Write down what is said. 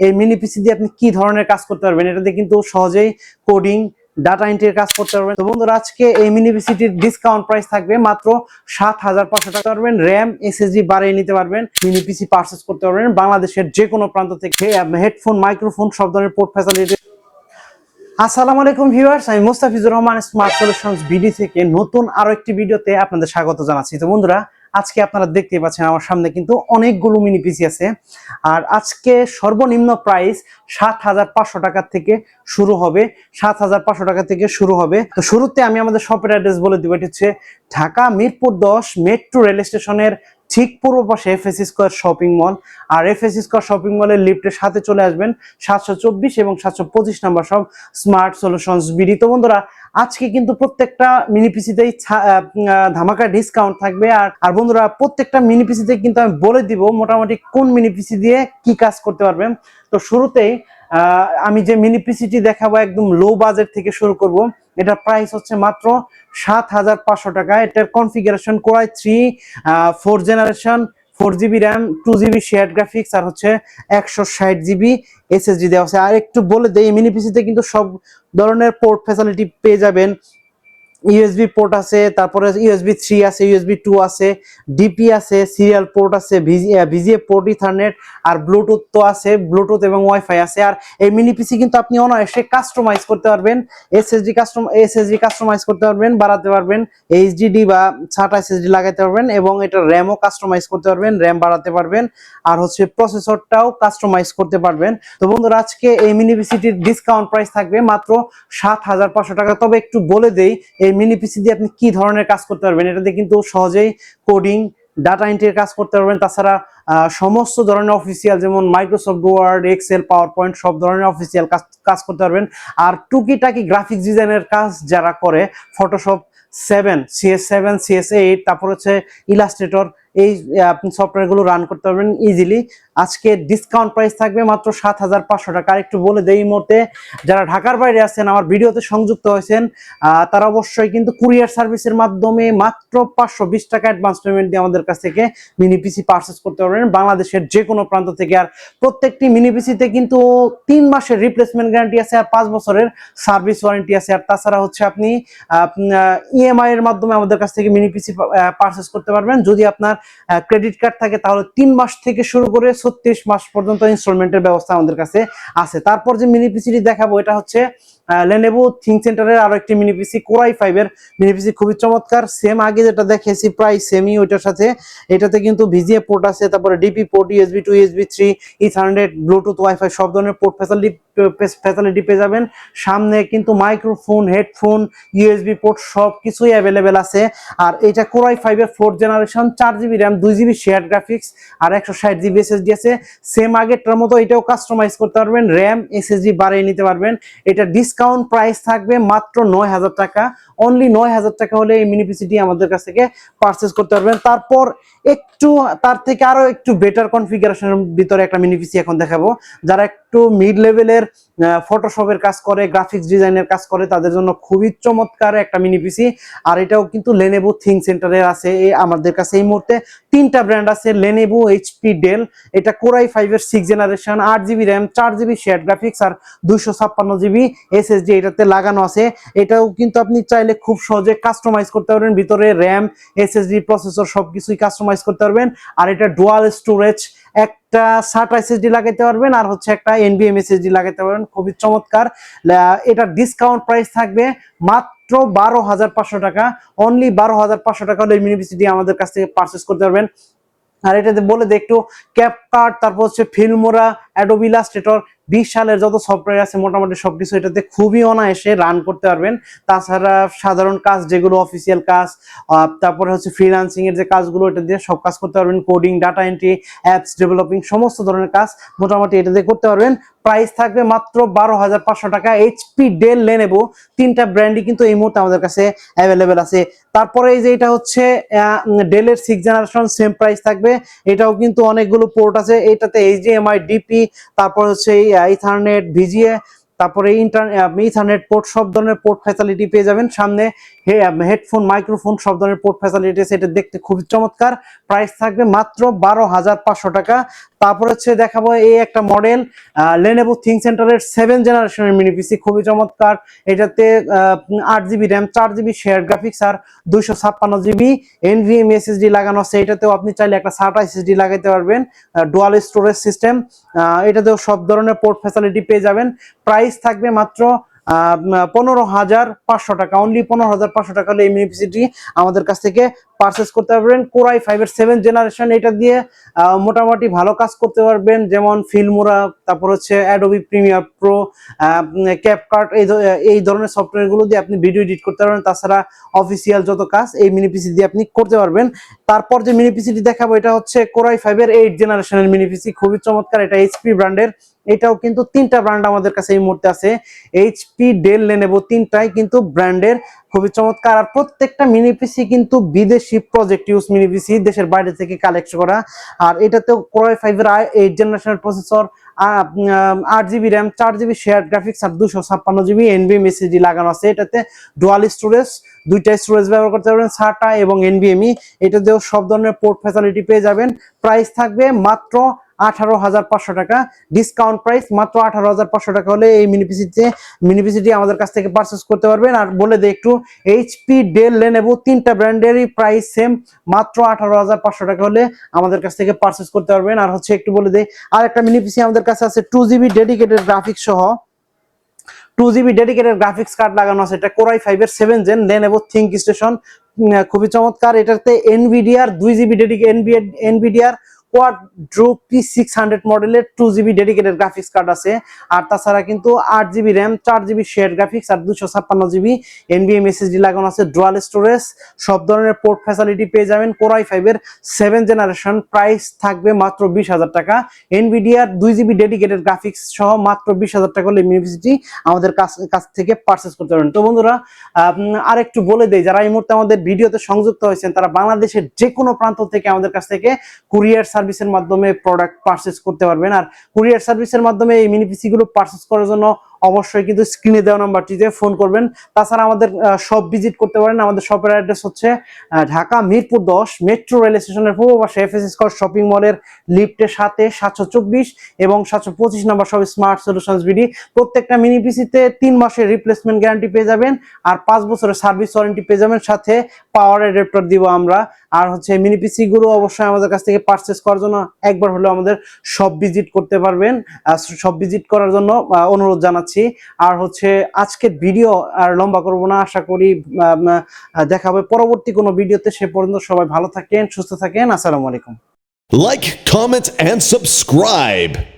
এই মিনি পিসি দিয়ে আপনি কি ধরনের কাজ করতে পারবেন, এটাতে কিন্তু সহজেই কোডিং ডাটা এন্ট্রির কাজ করতে পারবেন। তো বন্ধুরা, আজকে এই মিনি পিসিটির ডিসকাউন্ট প্রাইস থাকবে মাত্র ৭,৫০০ টাকা। পারবেন র্যাম এসএসডি বাড়িয়ে নিতে পারবেন, মিনি পিসি পারচেজ করতে পারবেন বাংলাদেশের যে কোনো প্রান্ত থেকে। হেডফোন, মাইক্রোফোন, সব ধরনের পোর্ট ফ্যাসিলিটি। আসসালামু আলাইকুম ভিউয়ার্স, আমি Mustafizur Rahman smart solutions BD থেকে নতুন আরো একটি ভিডিওতে আপনাদের স্বাগত জানাচ্ছি। তো বন্ধুরা, আজকে আপনারা দেখতে পাচ্ছেন আমার সামনে কিন্তু অনেকগুলো মিনি পিসি আছে। আর আজকে সর্বনিম্ন প্রাইস ৭,৫০০ টাকা থেকে শুরু হবে। ৭,৫০০ টাকা থেকে শুরু হবে। তো শুরুতে আমি আমাদের শপের অ্যাড্রেস বলে দিব। এটি হচ্ছে ঢাকা মিরপুর 10 মেট্রো রেল স্টেশনের ঠিক পূর্ব পাশে এফএস স্কয়ার শপিং মল। আর এফএস স্কয়ার শপিং মলের লিফটের সাথে চলে আসবেন 724 এবং 725 নাম্বার সব স্মার্ট সলিউশনস বিডি। তো বন্ধুরা, আজকে কিন্তু প্রত্যেকটা মিনি পিসিতেই ধামাকা ডিসকাউন্ট থাকবে। আর বন্ধুরা, প্রত্যেকটা মিনি পিসিতে কিন্তু আমি বলে দিব মোটামুটি কোন মিনি পিসি দিয়ে কি কাজ করতে পারবেন। তো শুরুতেই আমি যে মিনি পিসিটি দেখাবো একদম লো বাজেট থেকে শুরু করব। এটার প্রাইস হচ্ছে মাত্র ৭,৫০০ টাকা। এটার configuration core i 3 4 generation, 4GB RAM, 2GB shared graphics, আর হচ্ছে 160GB এসএসডি দেওয়া আছে। আর একটু বলে দেই, মিনি পিসিতে কিন্তু সব ধরনের পোর্ট ফ্যাসিলিটি পেয়ে যাবেন। ইউএসবি পোর্ট আছে, তারপরে ইউএসবি 3 আছে, ইউএসবি 2 আছে, ডিপি আছে, সিরিয়াল পোর্ট আছে, ভিজিএ পোর্ট, ইথারনেট, আর ব্লুটুথ তো আছে, ব্লুটুথ এবং ওয়াইফাই আছে। আর এই মিনি পিসি কিন্তু আপনি অনায়াসে কাস্টমাইজ করতে পারবেন। এসএসডি কাস্টমাইজ করতে পারবেন, বাড়াতে পারবেন, এইচডিডি বা SATA এসএসডি লাগাতে পারবেন, এবং এটা র্যামও কাস্টমাইজ করতে পারবেন, র্যাম বাড়াতে পারবেন, আর হচ্ছে প্রসেসরটাও কাস্টমাইজ করতে পারবেন। তো বন্ধুরা, আজকে এই মিনি পিসিটির ডিসকাউন্ট প্রাইস থাকবে মাত্র ৭,৫০০ টাকা। তবে একটু বলে দেই, এই মিনি পিসি দিয়ে আপনি কি ধরনের কাজ করতে পারবেন, এটাতে কিন্তু সহজেই কোডিং ডাটা এন্ট্রির কাজ করতে পারবেন। তাছাড়া সমস্ত ধরনের অফিসিয়াল, যেমন Microsoft Word, Excel, PowerPoint, সব ধরনের অফিসিয়াল কাজ করতে পারবেন। আর টুকিটাকি গ্রাফিক্স ডিজাইনের কাজ যারা করে, ফটোশপ 7, CS7, CS8, তারপর হচ্ছে ইলাস্ট্রেটর, এই আপনি সফটওয়্যারগুলো রান করতে পারবেন ইজিলি। আজকে ডিসকাউন্ট প্রাইস থাকবে মাত্র ৭,৫০০ টাকা। আর একটু বলে দেই, এই মুহূর্তে যারা ঢাকার বাইরে আছেন, আমার ভিডিওতে সংযুক্ত হয়েছেন, তারা অবশ্যই কিন্তু কুরিয়ার সার্ভিসের মাধ্যমে মাত্র 520 টাকা অ্যাডভান্স পেমেন্ট দিয়ে আমাদের কাছ থেকে মিনি পিসি পারচেজ করতে পারবেন বাংলাদেশের যে কোনো প্রান্ত থেকে। আর প্রত্যেকটি মিনি পিসিতে কিন্তু 3 মাসের রিপ্লেসমেন্ট গ্যারান্টি আছে, আর 5 বছরের সার্ভিস ওয়ারেন্টি আছে। আর তাছাড়া হচ্ছে আপনি ইএমআই এর মাধ্যমে আমাদের কাছ থেকে মিনি পিসি পারচেজ করতে পারবেন। যদি আপনার ক্রেডিট কার্ড থাকে তাহলে 3 মাস থেকে শুরু করে 36 মাস পর্যন্ত ইনস্টলমেন্টের ব্যবস্থা আমাদের কাছে আছে। তারপর যে মিনি পিসিটি দেখাবো, এটা হচ্ছে Lenovo ThinkCenterের আরো একটি মিনি পিসি, কোরাই 5 এর মিনি পিসি, খুবই চমৎকার। সেম আগে যেটা দেখেছি প্রায় সেমই ওইটার সাথে। এটাতে কিন্তু ভিজিএ পোর্ট আছে, তারপরে DP port, USB 2, USB 3, ethernet, Bluetooth, wifi, সব ধরনের পোর্ট ফ্যাসিলিটি পেয়ে যাবেন। সামনে কিন্তু মাইক্রোফোন, হেডফোন, ইউএসবি পোর্ট সব কিছুই অ্যাভেলেবেল আছে। আর এটা কোরাই 5 এর 4 generation, 4GB RAM, 2GB shared graphics, আর 160GB এসএসডি আছে। সেম আগেরটার মতো এটাও কাস্টমাইজ করতে পারবেন, র্যাম এসএসডি বাড়িয়ে নিতে পারবেন। এটা ডিসকাউন্ট প্রাইস থাকবে মাত্র ৯,০০০ টাকা। অনলি ৯,০০০ টাকা হলে এই মিনি পিসিটি আমাদের কাছ থেকে পারচেজ করতে পারবেন। তারপর একটু তার থেকে আরো একটু বেটার কনফিগারেশনের ভিতরে একটা মিনি পিসি এখন দেখাবো। যারা একটু মিড লেভেলের ফটোশপের কাজ করে, গ্রাফিক্স ডিজাইনের কাজ করে, তাদের জন্য খুবই চমৎকার একটা মিনি পিসি। আর এটাও কিন্তু Lenovo ThinkCenterের আছে। আমাদের কাছে এই মুহূর্তে 3টা ব্র্যান্ড আছে, Lenovo, HP, ডেল। এটা কোরাই 5 এর 6 generation, 8GB RAM, 4GB shared graphics, আর 256GB এসএসডি এটাতে লাগানো আছে। এটাও কিন্তু আপনি চাইলে খুব সহজে কাস্টমাইজ করতে পারবেন, ভিতরে র্যাম, এসএসডি, প্রসেসর সবকিছুই কাস্টমাইজ করতে পারবেন। আর এটা ডুয়াল স্টোরেজ, একটা SATA এসএসডি লাগাইতে পারবেন, আর হচ্ছে একটা NVMe এসএসডি লাগাইতে পারবেন, খুবই চমৎকার। এটা ডিসকাউন্ট প্রাইস থাকবে মাত্র ১২,৫০০ টাকা। অনলি ১২,৫০০ টাকা হলে মিনি পিসিটি আমাদের কাছ থেকে পারচেজ করতে পারবেন। আর এটাতে বলে দে একটু, ক্যাপকাট, তারপর হচ্ছে ফিল্মোরা, অ্যাডোবি ইলাস্ট্রেটর, 20 সালের যত সফটওয়্যার আছে মোটামুটি সবকিছু এটাতে খুবই অনায়াসে রান করতে পারবেন। তাছাড়া সাধারণ কাজ যেগুলো অফিসিয়াল কাজ, তারপরে হচ্ছে ফ্রিল্যান্সিং এর যে কাজগুলো, এটা দিয়ে সব কাজ করতে পারবেন। Coding, data entry, apps developing, সমস্ত ধরনের কাজ মোটামুটি এটা দিয়ে করতে পারবেন। প্রাইস থাকবে মাত্র ১২,৫০০ টাকা। HP, ডেল, Lenovo 3টা ব্র্যান্ডই কিন্তু এই মুহূর্তে আমাদের কাছে অ্যাভেলেবেল আছে। তারপরে এই যে এটা হচ্ছে ডেলের 6 জেনারেশন, সেম প্রাইস থাকবে। এটাও কিন্তু অনেকগুলো পোর্ট আছে, এটাতে HDMI, ডিপি, তারপর হচ্ছে ইথারনেট, ভিজিএ, তারপরে ইথারনেট পোর্ট, সব ধরনের পোর্ট ফ্যাসিলিটি পেয়ে যাবেন। সামনে হেডফোন, মাইক্রোফোন, সব ধরনের পোর্ট ফ্যাসিলিটি আছে। এটা দেখতে খুবই চমৎকার। প্রাইস থাকবে মাত্র ১২,৫০০ টাকা। তারপর হচ্ছে দেখাবো এই একটা মডেল Lenovo ThinkCenterএর 7 জেনারেশনের মিনি পিসি, খুবই চমৎকার। এটাতে 8GB RAM, 4GB share graphics আর 256GB NVMe SSD লাগানো আছে। এটাতেও আপনি চাইলে একটা SATA SSD লাগাইতে পারবেন, ডুয়াল স্টোরেজ সিস্টেম। এটাতেও সব ধরনের পোর্ট ফ্যাসিলিটি পেয়ে যাবেন। প্রাইস থাকবে মাত্র 15,500 টাকা, অনলি 15,500 টাকা হলে এই মিনি পিসিটি আমাদের কাছ থেকে পারচেস করতে পারবেন। Core i5 এর 7 জেনারেশন, এটা দিয়ে মোটামুটি ভালো কাজ করতে পারবেন, যেমন ফিল্মোরা, তারপর হচ্ছে অ্যাডোবি প্রিমিয়ার প্রো, ক্যাপকাট, এই ধরনের সফটওয়্যারগুলো দিয়ে আপনি ভিডিও এডিট করতে পারবেন। তাছাড়া অফিসিয়াল যত কাজ এই মিনি পিসি দিয়ে আপনি করতে পারবেন। তারপর যে মিনি পিসিটি দেখাবো এটা হচ্ছে Core i5 এর 8 জেনারেশনের মিনি পিসি, খুবই চমৎকার। এটা এইচপি ব্র্যান্ডের। এটাও কিন্তু 3টা ব্র্যান্ড আমাদের কাছে এই মুহূর্তে আছে, এইচপি, ডেল, লেনোভো, 3টাই কিন্তু ব্র্যান্ডের, খুবই চমৎকার। আর প্রত্যেকটা মিনি পিসি কিন্তু বিদেশি প্রজেক্ট ইউজ মিনি পিসি, দেশের বাইরে থেকে কালেক্ট করা। আর এটাতেও Core i5 এর 8 জেনারেশনের processor, 8GB RAM, 4GB share graphics আর 256GB NVMe SSD লাগানো আছে। এটাতে ডুয়াল স্টোরেজ, দুইটা স্টোরেজ ব্যবহার করতে পারবেন, SATA এবং NVMe। এটাতেও সব ধরনের পোর্ট ফ্যাসিলিটি পেয়ে যাবেন। প্রাইস থাকবে মাত্র 18,500 টাকা, ডিসকাউন্ট প্রাইস মাত্র 18,500 টাকা হলে এই মিনি পিসিটি আমাদের কাছ থেকে পারচেস করতে পারবেন। আর বলে দিই একটু, এইচপি, ডেল, লেনোভো 3টা ব্র্যান্ডেরই প্রাইস সেম, মাত্র 18,500 টাকা হলে আমাদের কাছ থেকে পারচেস করতে পারবেন। আর হচ্ছে একটু বলে দিই, আর একটা মিনি পিসি আমাদের কাছে আছে 2GB ডেডিকেটেড গ্রাফিক্স সহ, 2GB ডেডিকেটেড গ্রাফিক্স কার্ড লাগানো আছে। এটা Core i5 এর 7 জেন Lenovo ThinkStation, খুবই চমৎকার। এটাতে NVIDIA 2GB NVIDIA Quadro P600 মডেলের 2GB ডেডিকেটেড গ্রাফিক্স কার্ড আছে। আর তাছাড়া কিন্তু 8GB RAM, 4GB share graphics আর 256GB NVMe SSD লাগানো আছে, ডুয়াল স্টোরেজ, সব ধরনের পোর্ট ফ্যাসিলিটি পেয়ে যাবেন। Core i5 এর 7 জেনারেশন, প্রাইস থাকবে মাত্র 20,000 টাকা। NVIDIA 2GB ডেডিকেটেড গ্রাফিক্স সহ মাত্র 20,000 টাকা হলে মিনি আমাদের কাছ থেকে পারচেস করতে পারবেন। তো বন্ধুরা, আর একটু বলে দেই, যারা এই মুহূর্তে আমাদের ভিডিওতে সংযুক্ত হয়েছেন তারা বাংলাদেশের যে কোনো প্রান্ত থেকে আমাদের কাছ থেকে কুরিয়ার সার্ভিসের মাধ্যমে প্রোডাক্ট পারচেস করতে পারবেন। আর কুরিয়ার সার্ভিসের মাধ্যমে এই মিনি পিসি গুলো পারচেস করার জন্য অবশ্যই কিন্তু স্ক্রিনে দেওয়া নাম্বারটিতে ফোন করবেন। তাছাড়া আমাদের শপ ভিজিট করতে পারেন। আমাদের শপের অ্যাড্রেস হচ্ছে ঢাকা মিরপুর 10 মেট্রো রেল স্টেশনের পূর্ব পাশে FS স্কয়ার শপিং মলের লিফটের সাথে 724 এবং 725 নাম্বার সব স্মার্ট সলিউশনস বিডি। প্রত্যেকটা মিনি পিসিতে 3 মাসের রিপ্লেসমেন্ট গ্যারান্টি পেয়ে যাবেন আর 5 বছরের সার্ভিস ওয়ারেন্টি পেয়ে যাবেন, সাথে পাওয়ার অ্যাডাপ্টার দিব আমরা। আর হচ্ছে মিনি পিসি গুলো অবশ্যই আমাদের কাছ থেকে পারচেস করার জন্য একবার হলেও আমাদের শপ ভিজিট করতে পারবেন। শপ ভিজিট করার জন্য অনুরোধ জানাচ্ছি। আর হচ্ছে আজকের ভিডিও আর লম্বা করব না, আশা করি দেখা হবে পরবর্তী কোনো ভিডিওতে। সে পর্যন্ত সবাই ভালো থাকেন, সুস্থ থাকেন। আসসালামু আলাইকুম। Like, comment, and subscribe.